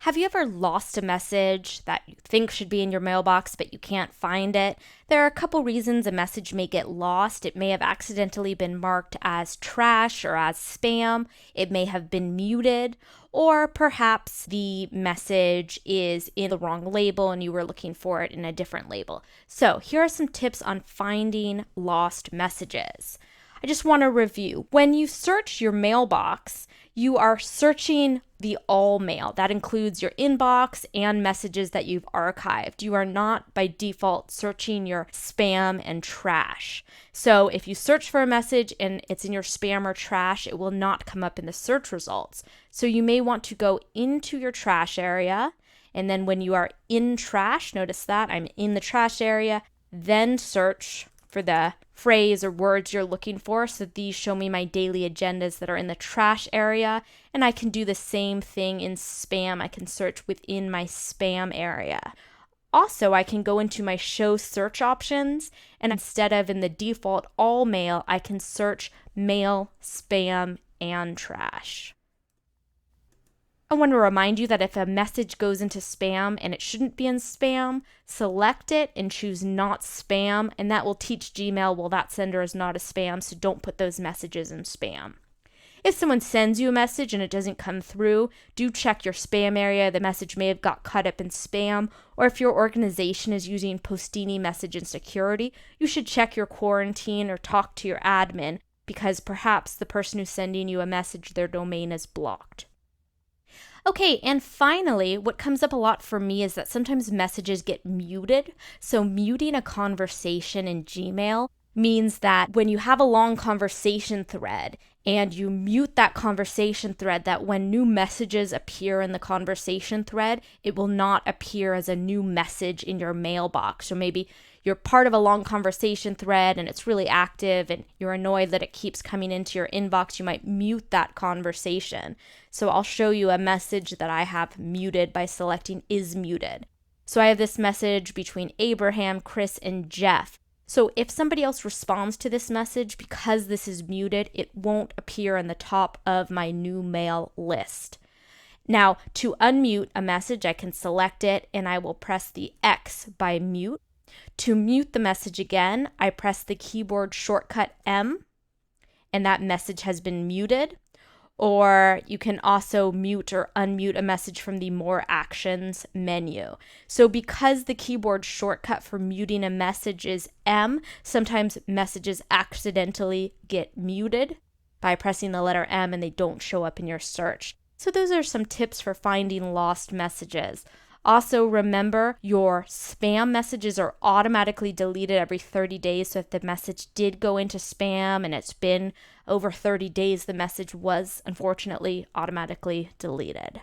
Have you ever lost a message that you think should be in your mailbox, but you can't find it? There are a couple reasons a message may get lost. It may have accidentally been marked as trash or as spam. It may have been muted, or perhaps the message is in the wrong label and you were looking for it in a different label. So here are some tips on finding lost messages. I just want to review. When you search your mailbox, you are searching the all mail. That includes your inbox and messages that you've archived. You are not by default searching your spam and trash. So if you search for a message and it's in your spam or trash, it will not come up in the search results. So you may want to go into your trash area, and then when you are in trash, notice that I'm in the trash area, then search for the phrase or words you're looking for. So these show me my daily agendas that are in the trash area, and I can do the same thing in spam. I can search within my spam area. Also, I can go into my show search options, and instead of in the default all mail, I can search mail, spam, and trash. I want to remind you that if a message goes into spam and it shouldn't be in spam, select it and choose not spam, and that will teach Gmail, well, that sender is not a spam, so don't put those messages in spam. If someone sends you a message and it doesn't come through, do check your spam area. The message may have got caught up in spam, or if your organization is using Postini message insecurity, you should check your quarantine or talk to your admin, because perhaps the person who's sending you a message, their domain is blocked. Okay, and finally, what comes up a lot for me is that sometimes messages get muted. So muting a conversation in Gmail means that when you have a long conversation thread and you mute that conversation thread, that when new messages appear in the conversation thread, it will not appear as a new message in your mailbox. So maybe you're part of a long conversation thread and it's really active and you're annoyed that it keeps coming into your inbox, you might mute that conversation. So I'll show you a message that I have muted by selecting is muted. So I have this message between Abraham, Chris, and Jeff. So if somebody else responds to this message, because this is muted, it won't appear in the top of my new mail list. Now, to unmute a message, I can select it and I will press the X by mute. To mute the message again, I press the keyboard shortcut M, and that message has been muted. Or you can also mute or unmute a message from the More Actions menu. So because the keyboard shortcut for muting a message is M, sometimes messages accidentally get muted by pressing the letter M and they don't show up in your search. So those are some tips for finding lost messages. Also, remember, your spam messages are automatically deleted every 30 days. So if the message did go into spam and it's been over 30 days, the message was unfortunately automatically deleted.